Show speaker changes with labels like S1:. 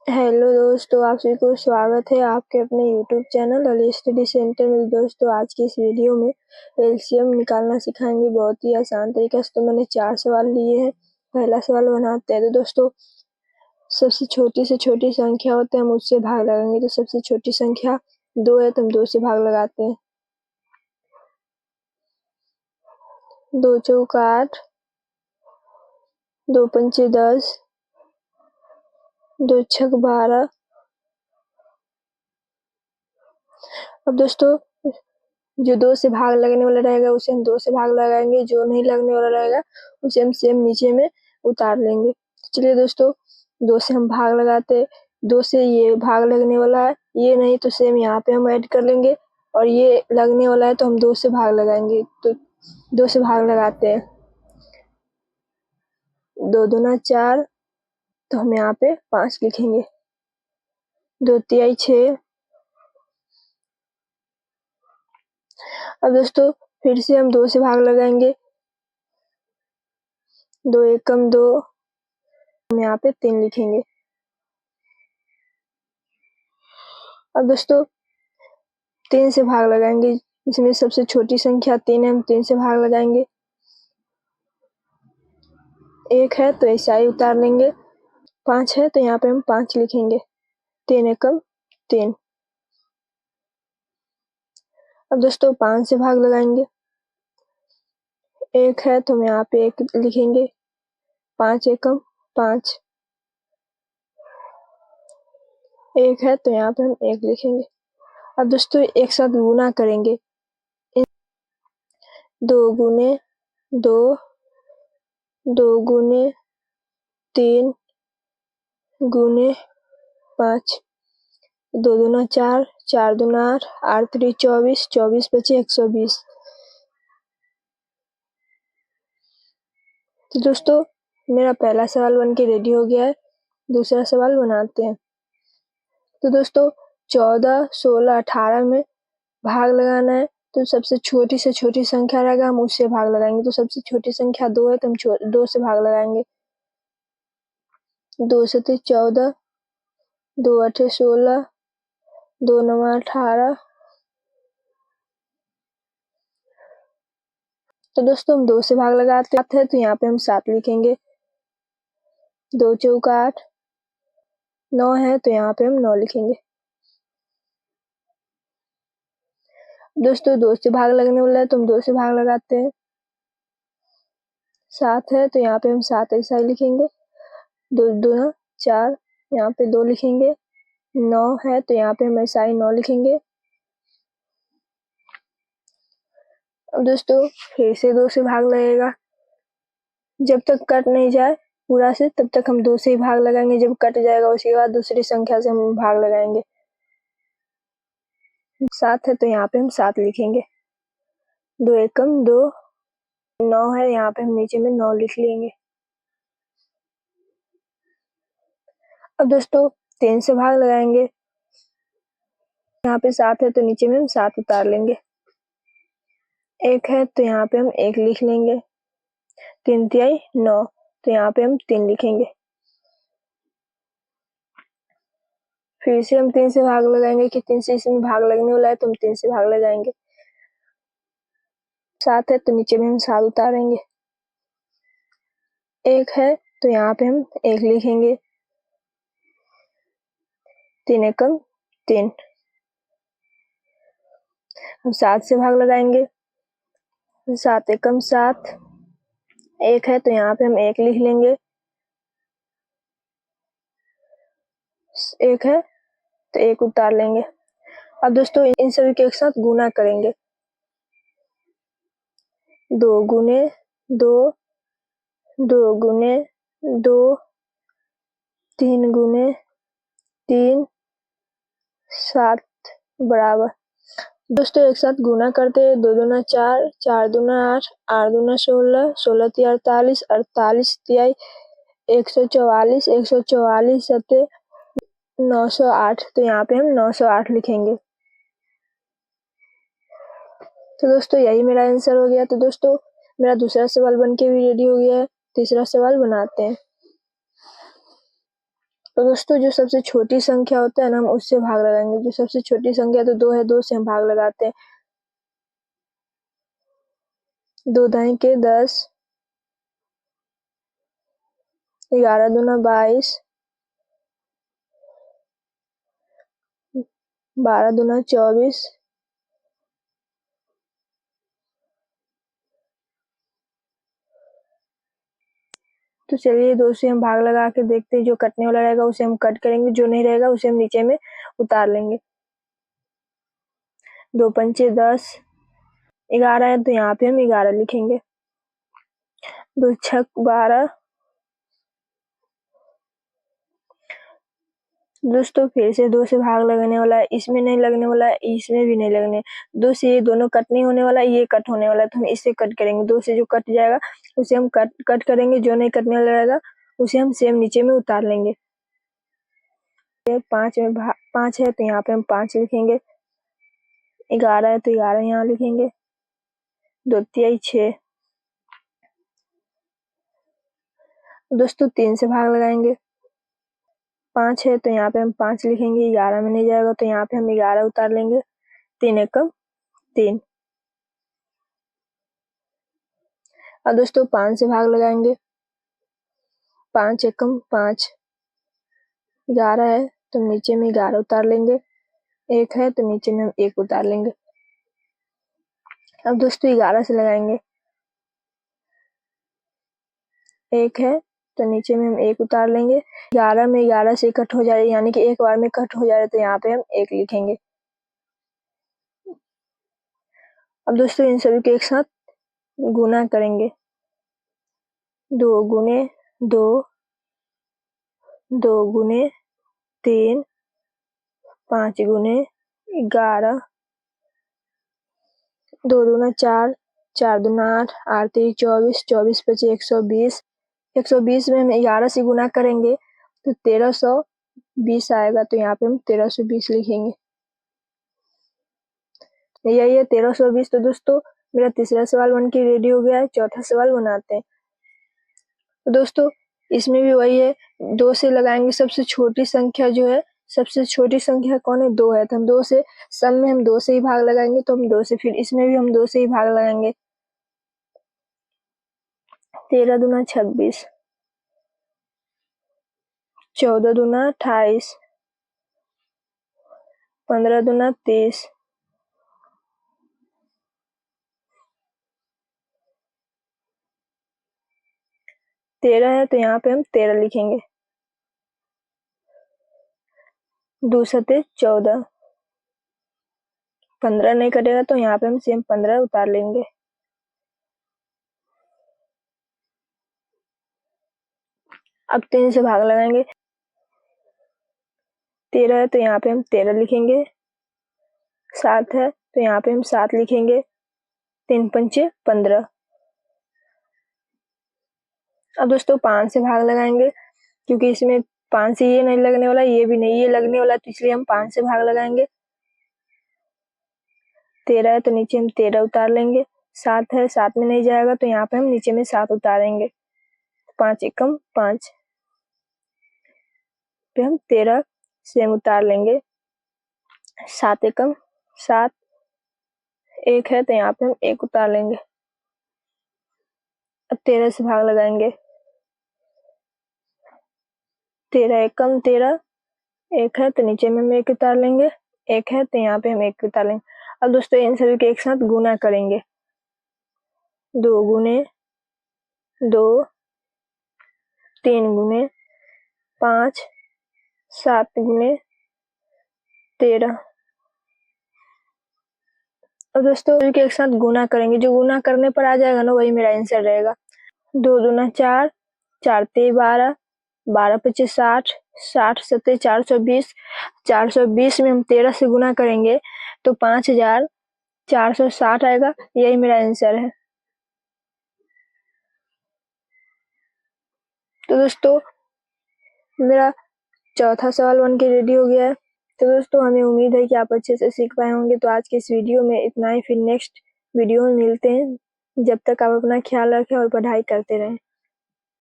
S1: Hello दोस्तों, आप सभी को स्वागत है आपके अपने YouTube channel Ali study centre में। दोस्तों आज की इस वीडियो में एलसीएम निकालना सिखाएंगे बहुत ही आसान तरीके से। तो मैंने 4 सवाल लिए हैं। पहला सवाल बनाते हैं। तो दोस्तों सबसे छोटी से छोटी संख्या होता है, हम उससे भाग लगाएंगे। तो सबसे छोटी संख्या 2 है, तो हम 2 से भाग लगाते हैं। 2 चौका 8, 2 पंचे 10, 2 छक 12। अब दोस्तों जो 2 से भाग लगने वाला रहेगा उसे हम 2 से भाग लगाएंगे, जो नहीं लगने वाला रहेगा उसे हम सेम नीचे में उतार लेंगे। चलिए दोस्तों 2 से हम भाग लगाते। 2 से ये भाग लगने वाला है, ये नहीं तो सेम यहाँ पे हम ऐड कर लेंगे, और ये लगने वाला है तो हम 2 से भाग लगाएंगे। तो 2 से भाग लगाते हैं। 2 दूना 4, तो हम यहाँ पे 5 लिखेंगे। 2 तिहाई 6। अब दोस्तों फिर से हम 2 से भाग लगाएंगे। 2 एकम 2, हम यहाँ पे 3 लिखेंगे। अब दोस्तों 3 से भाग लगाएंगे, इसमें सबसे छोटी संख्या 3 है, हम 3 से भाग लगाएंगे। 1 है तो ऐसा ही उतार लेंगे। 5 है तो यहाँ पे हम 5 लिखेंगे। 3 एकम 3। अब दोस्तों 5 से भाग लगाएंगे। 1 है तो हम यहाँ पे 1 लिखेंगे। 5 एकम 5। 1 है तो यहाँ पे हम 1 लिखेंगे। अब दोस्तों एक साथ गुना करेंगे। 2 गुने 2, 2 गुने 3 गुने 5। 2 दूना 4, 4 दूना 8, 8 3 24, 24 बचे 120। तो दोस्तों मेरा पहला सवाल बन के रेडी हो गया है। दूसरा सवाल बनाते हैं। तो दोस्तों 14, 16, 18 में भाग लगाना है। तो सबसे छोटी से छोटी संख्या रहेगा, हम उससे भाग लगाएंगे। तो सबसे छोटी संख्या 2 है तो हम 2 से भाग लगाएंगे। 2 सते 14, 2 अठे 16, 2 नवा 18। तो दोस्तों हम 2 से भाग लगाते हैं, तो यहाँ पे हम 7 लिखेंगे। 2 चौका 8, 9 है तो यहाँ पे हम 9 लिखेंगे। दोस्तों 2 से भाग लगने वाला है तो हम 2 से भाग लगाते हैं। 7 है तो यहाँ पे हम 7 ऐसा ही लिखेंगे। 2 दूना 4, यहाँ पे 2 लिखेंगे। 9 है तो यहाँ पे हम ऐसा ही 9 लिखेंगे। अब दोस्तों फिर से 2 से भाग लगेगा। जब तक कट नहीं जाए पूरा से तब तक हम 2 से ही भाग लगाएंगे। जब कट जाएगा उसके बाद दूसरी संख्या से हम भाग लगाएंगे। 7 है तो यहाँ पे हम 7 लिखेंगे। 2 एकम 2, 9 है यहाँ पे हम नीचे में 9 लिख लेंगे। अब दोस्तों 3 से भाग लगाएंगे। यहाँ पे 7 है तो नीचे में हम 7 उतार लेंगे। 1 है तो यहाँ पे हम 1 लिख लेंगे। 3 तिहाई 9, तो यहाँ पे हम 3 लिखेंगे। फिर से हम 3 से भाग लगाएंगे कि 3 से इसमें भाग लगने वाला है तो हम 3 से भाग लगाएंगे। 7 है तो नीचे में हम 7 उतारेंगे। 1 है तो यहाँ पे हम 1 लिखेंगे। 3 एकम 3। हम 7 से भाग लगाएंगे। 7 एकम 7। 1 है तो यहाँ पे हम 1 लिख लेंगे। 1 है तो 1 उतार लेंगे। अब दोस्तों इन सभी के एक साथ गुना करेंगे। 2 गुने 2, 2 गुने 2, 3 गुने 3, 7 बराबर। दोस्तों एक साथ गुना करते हैं। 2 दूना 4, 4 दूना 8, 8 दूना 16, 16 तिहाई 48, 48 तिहाई 144, 144 सते 908, तो यहाँ पे हम 908 लिखेंगे। तो दोस्तों यही मेरा आंसर हो गया। तो दोस्तों मेरा दूसरा सवाल बन के भी रेडी हो गया है। तीसरा सवाल बनाते हैं। तो दोस्तों जो सबसे छोटी संख्या होता है ना, हम उससे भाग लगाएंगे। जो सबसे छोटी संख्या तो 2 है, 2 से हम भाग लगाते हैं। 2 दाई के 10, 11 दूना 22, 12 दूना 24, तो चलिए 2 से हम भाग लगा के देखते हैं। जो कटने वाला रहेगा उसे हम कट करेंगे, जो नहीं रहेगा उसे हम नीचे में उतार लेंगे। 2 पंचे 10, 11 है तो यहाँ पे हम 11 लिखेंगे। 2 छक 12। दोस्तों फिर से 2 से भाग लगने वाला है, इसमें नहीं लगने वाला है, इसमें भी नहीं लगने। 2 से ये दोनों कट नहीं होने वाला है, ये कट होने वाला है, तो हम इससे कट करेंगे। 2 से जो कट जाएगा उसे हम कट करेंगे, जो नहीं कटने वाला रहेगा उसे हम सेम नीचे में उतार लेंगे। 5 है तो यहाँ पे हम 5 लिखेंगे। 11 है तो 11 यहाँ लिखेंगे। 2 तिहाई 6। दोस्तों 3 से भाग लगाएंगे। 5 है तो यहाँ पे हम 5 लिखेंगे। 11 में नहीं जाएगा तो यहाँ पे हम 11 उतार लेंगे। 3 एकम 3। अब दोस्तों 5 से भाग लगाएंगे। 5 एकम 5। 11 है तो नीचे में 11 उतार लेंगे। 1 है तो नीचे में हम 1 उतार लेंगे। अब दोस्तों 11 से लगाएंगे। 1 है तो नीचे में हम 1 उतार लेंगे। 11 में 11 से कट हो जाए, यानी कि एक बार में कट हो जाए, तो यहाँ पे हम 1 लिखेंगे। अब दोस्तों इन सभी को एक साथ गुना करेंगे। 2 गुने 2, 2 गुने 3, 5 गुने 11, 2 दूना 4, 4 दूना 8, 8 3 24, 24 पचे 120। 120 में हम 11 से गुना करेंगे तो 1320 आएगा, तो यहाँ पे हम 1320 लिखेंगे। यही है 1320। तो दोस्तों मेरा तीसरा सवाल बन के रेडी हो गया है। चौथा सवाल बनाते हैं। तो दोस्तों इसमें भी वही है, 2 से लगाएंगे। सबसे छोटी संख्या जो है, सबसे छोटी संख्या कौन है? 2 है, तो हम 2 से सम में हम 2 से ही भाग लगाएंगे, तो हम 2 से, फिर इसमें भी हम 2 से ही भाग लगाएंगे। 13 दूना 26, 14 दूना 28, 15 दूना 30, 13 है तो यहाँ पे हम 13 लिखेंगे। 2 सते 14, 15 नहीं कटेगा तो यहाँ पे हम सेम 15 उतार लेंगे। अब 3 से भाग लगाएंगे। 13 है तो यहाँ पे हम 13 लिखेंगे। 7 है तो यहाँ पे हम 7 लिखेंगे। 3 पंचे 15। अब दोस्तों 5 से भाग लगाएंगे, क्योंकि इसमें 5 से ये नहीं लगने वाला, ये भी नहीं, ये लगने वाला, तो इसलिए हम 5 से भाग लगाएंगे। 13 है तो नीचे हम 13 उतार लेंगे। 7 है, 7 में नहीं जाएगा तो यहाँ पे हम नीचे में 7 उतारेंगे। 5 एकम 5 पे हम 13 सेम उतार लेंगे। 7 एकम 7। 1 है तो यहाँ पे हम 1 उतार लेंगे। अब 13 से भाग लगाएंगे। 13 एकम 13। 1 है तो नीचे में हम 1 उतार लेंगे। 1 है तो यहाँ पे हम 1 उतार लेंगे। अब दोस्तों इन सभी के एक साथ गुना करेंगे। 2 गुने 2, 3 गुने 5, 7 गुने 13। अब दोस्तों के एक साथ गुना करेंगे। जो गुना करने पर आ जाएगा ना, वही मेरा आंसर रहेगा। 2 दूना 4, 4 ते 12, 12 पचे 60, 60 सते 420। 420 में हम 13 से गुना करेंगे तो 5460 आएगा। यही मेरा आंसर है। तो दोस्तों मेरा चौथा सवाल बन के रेडी हो गया है। तो दोस्तों हमें उम्मीद है कि आप अच्छे से सीख पाए होंगे। तो आज के इस वीडियो में इतना ही। फिर नेक्स्ट वीडियो में मिलते हैं। जब तक आप अपना ख्याल रखें और पढ़ाई करते रहें।